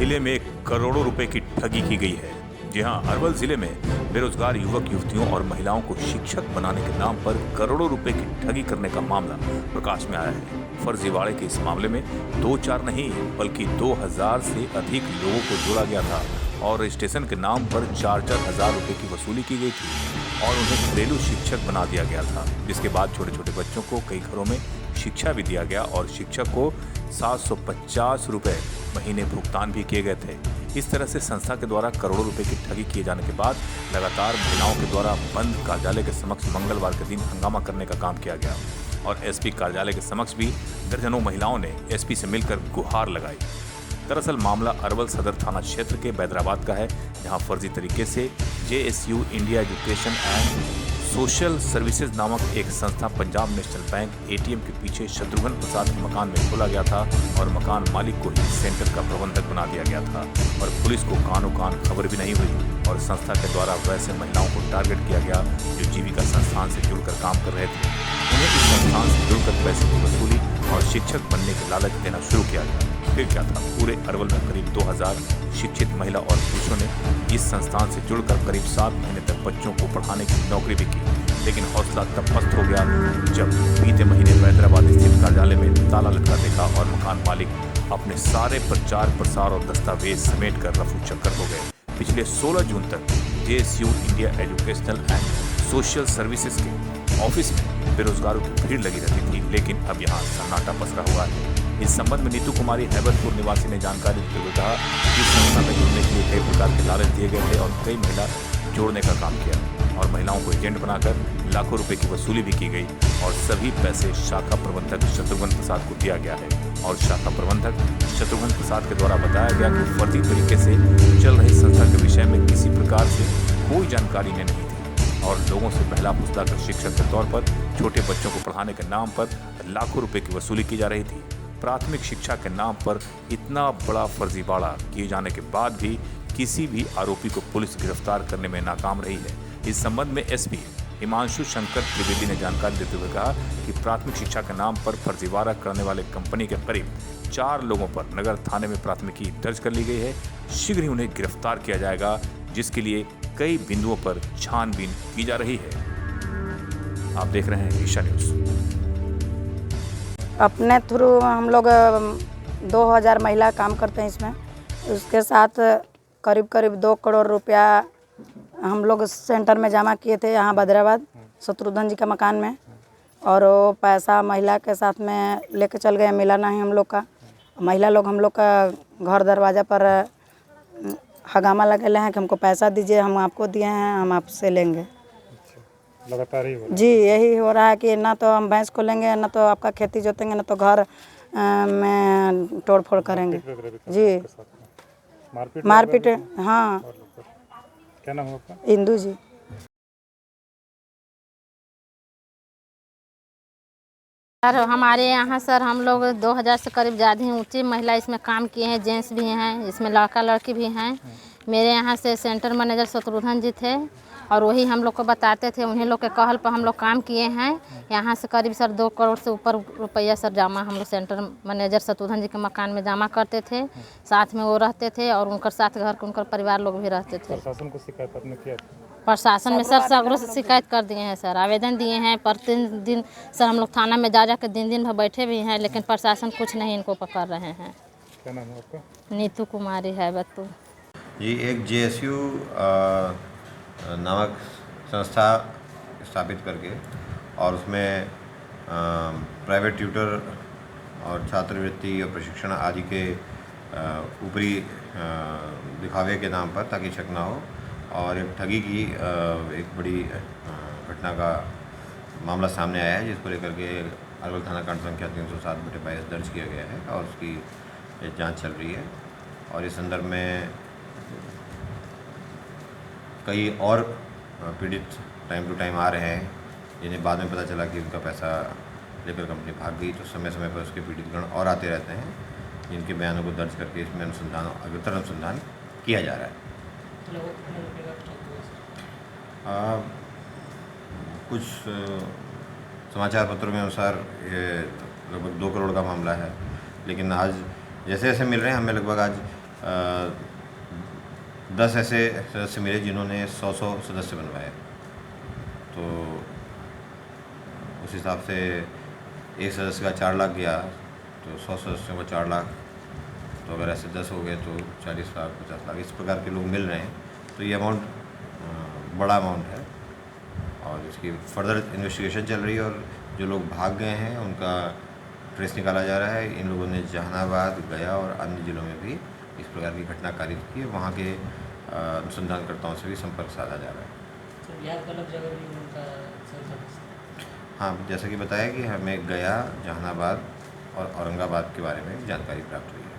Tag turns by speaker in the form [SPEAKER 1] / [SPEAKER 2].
[SPEAKER 1] जिले में करोड़ों रुपए की ठगी की गई है। जी हां, अरवल जिले में बेरोजगार युवक युवतियों और महिलाओं को शिक्षक बनाने के नाम पर करोड़ों रुपए की ठगी करने का मामला प्रकाश में आया है। फर्जीवाड़े के इस मामले में 2-4 नहीं बल्कि 2000 से अधिक लोगों को जोड़ा गया था और रजिस्ट्रेशन के नाम पर 4-4 हजार रुपए की वसूली की गई थी और उन्हें घरेलू शिक्षक बना दिया गया था, जिसके बाद छोटे छोटे बच्चों को कई घरों में शिक्षा भी दिया गया और शिक्षक को 750 रुपए महीने भुगतान भी किए गए थे। इस तरह से संस्था के द्वारा करोड़ों रुपए की ठगी किए जाने के बाद लगातार महिलाओं के द्वारा बंद कार्यालय के समक्ष मंगलवार के दिन हंगामा करने का काम किया गया और एसपी कार्यालय के समक्ष भी दर्जनों महिलाओं ने एसपी से मिलकर गुहार लगाई। दरअसल मामला अरवल सदर थाना क्षेत्र के बैदराबाद का है, जहां फर्जी तरीके से JSU India education and social services नामक एक संस्था पंजाब नेशनल बैंक एटीएम के पीछे शत्रुघ्न प्रसाद के मकान में खोला गया था और मकान मालिक को ही सेंटर का प्रबंधक बना दिया गया था और पुलिस को कानो कान खबर भी नहीं हुई और संस्था के द्वारा वैसे महिलाओं को टारगेट किया गया जो जीविका संस्थान से जुड़कर काम कर रहे थे। उन्हें इस संस्थान से जुड़कर पैसे की वसूली और शिक्षक बनने के लालच देना शुरू किया गया। फिर क्या था, पूरे अरवल में करीब 2000 शिक्षित महिला और पुरुषों ने इस संस्थान से जुड़कर करीब 7 महीने तक बच्चों को पढ़ाने की नौकरी भी की, लेकिन हौसला तब पस्त हो गया जब बीते महीने हैदराबाद स्थित कार्यालय में ताला लटका देखा और मकान मालिक अपने सारे प्रचार प्रसार और दस्तावेज समेट कर रफू चक्कर हो गए। पिछले 16 जून तक JSU India educational and social services के ऑफिस में बेरोजगारों की भीड़ लगी रहती थी, लेकिन अब यहाँ सन्नाटा पसरा हुआ है। इस संबंध में नीतू कुमारी हैबतपुर निवासी ने जानकारी देते हुए कहा कि इस संस्था में जुड़ने के लिए कई प्रकार के लालच दिए गए थे और कई महिला जोड़ने का काम किया और महिलाओं को एजेंट बनाकर लाखों रुपए की वसूली भी की गई और सभी पैसे शाखा प्रबंधक शत्रुघ्न प्रसाद को दिया गया है और शाखा प्रबंधक शत्रुघ्न प्रसाद के द्वारा बताया गया कि फर्जी तरीके से चल रही संस्था के विषय में किसी प्रकार से कोई जानकारी इन्हें नहीं थी और लोगों से पहला फुसला कर शिक्षक के तौर पर छोटे बच्चों को पढ़ाने के नाम पर लाखों रुपए की वसूली की जा रही थी। प्राथमिक शिक्षा के नाम पर इतना बड़ा फर्जीवाड़ा किए जाने के बाद भी किसी भी आरोपी को पुलिस गिरफ्तार करने में नाकाम रही है। इस संबंध में एसपी हिमांशु शंकर त्रिवेदी ने जानकारी देते हुए कहा कि प्राथमिक शिक्षा के नाम पर फर्जीवाड़ा करने वाले कंपनी के करीब 4 लोगों पर नगर थाने में प्राथमिकी दर्ज कर ली गई है। शीघ्र ही उन्हें गिरफ्तार किया जाएगा, जिसके लिए कई बिंदुओं पर छानबीन की जा रही है। आप देख रहे हैं ईशा न्यूज।
[SPEAKER 2] अपने थ्रू हम लोग 2000 महिला काम करते हैं इसमें। उसके साथ करीब करीब 2 करोड़ रुपया हम लोग सेंटर में जमा किए थे यहाँ हैदराबाद शत्रुघ्न जी का मकान में और वो पैसा महिला के साथ में लेके चल गए, मिला नहीं हम लोग का। महिला लोग हम लोग का घर दरवाज़ा पर हंगामा लगे हैं कि हमको पैसा दीजिए, हम आपको दिए हैं, हम आपसे लेंगे।
[SPEAKER 3] लगातार ही हो रहा
[SPEAKER 2] जी, यही हो रहा है कि ना तो हम भैंस को लेंगे, ना तो आपका खेती जोतेंगे, ना तो घर में तोड़ फोड़ करेंगे। जी, मारपीट। हाँ।
[SPEAKER 3] क्या नाम है आपका?
[SPEAKER 2] इंदू जी।
[SPEAKER 4] सर हमारे यहाँ सर हम लोग 2000 से करीब ज़्यादा ही ऊँची महिला इसमें काम किए हैं, जेंट्स भी हैं, इसमें लड़का लड़की भी हैं। मेरे यहाँ से सेंटर मैनेजर शत्रुघ्न जी थे और वही हम लोग को बताते थे, उन्हीं लोग के कहल पर हम लोग काम किए हैं। यहाँ से करीब सर 2 करोड़ से ऊपर रुपया सर जमा हम लोग सेंटर मैनेजर शत्रुघ्न जी के मकान में जमा करते थे। साथ में वो रहते थे और उनकर साथ घर के उनकर परिवार लोग भी रहते थे।
[SPEAKER 3] प्रशासन को शिकायत आपने किया था?
[SPEAKER 4] प्रशासन में सर सगरों से शिकायत कर दिए हैं सर, आवेदन दिए हैं। प्रतिदिन सर हम लोग थाना में जा कर दिन भर बैठे भी हैं, लेकिन प्रशासन कुछ नहीं इनको पकड़ रहे हैं।
[SPEAKER 3] क्या नाम है आपका?
[SPEAKER 4] नीतू कुमारी हैबतपुर।
[SPEAKER 5] जी, एक जेएसयू नामक संस्था स्थापित करके और उसमें प्राइवेट ट्यूटर और छात्रवृत्ति और प्रशिक्षण आदि के ऊपरी दिखावे के नाम पर, ताकि शक ना हो, और एक ठगी की एक बड़ी घटना का मामला सामने आया है, जिसको लेकर के अरवल थाना कांड संख्या 307/22 दर्ज किया गया है और उसकी जांच चल रही है। और इस संदर्भ में कई और पीड़ित टाइम टू टाइम आ रहे हैं, जिन्हें बाद में पता चला कि उनका पैसा लेकर कंपनी भाग गई, तो समय समय पर उसके पीड़ित गण और आते रहते हैं, जिनके बयानों को दर्ज करके इसमें अग्रतर अनुसंधान किया जा रहा है। कुछ समाचार पत्रों के अनुसार ये लगभग 2 करोड़ का मामला है, लेकिन आज जैसे जैसे मिल रहे हैं हमें लगभग आज 10 ऐसे सदस्य मिले जिन्होंने 100 सदस्य बनवाए। तो उस हिसाब से एक सदस्य का 4 लाख गया, तो 100 सदस्यों को 4 लाख, तो अगर ऐसे 10 हो गए तो 40 लाख 50 लाख इस प्रकार के लोग मिल रहे हैं। तो ये अमाउंट बड़ा अमाउंट है और इसकी फर्दर इन्वेस्टिगेशन चल रही है और जो लोग भाग गए हैं उनका ट्रेस निकाला जा रहा है। इन लोगों ने जहानाबाद, गया और अन्य ज़िलों में भी इस प्रकार की घटना कारित की है। वहाँ के अनुसंधानकर्ताओं से भी संपर्क साधा जा रहा है।
[SPEAKER 6] तो बिहार का अलग जगह भी उनका सही समझ।
[SPEAKER 5] हाँ, जैसा कि बताया कि हमें गया, जहानाबाद और औरंगाबाद के बारे में जानकारी प्राप्त हुई है।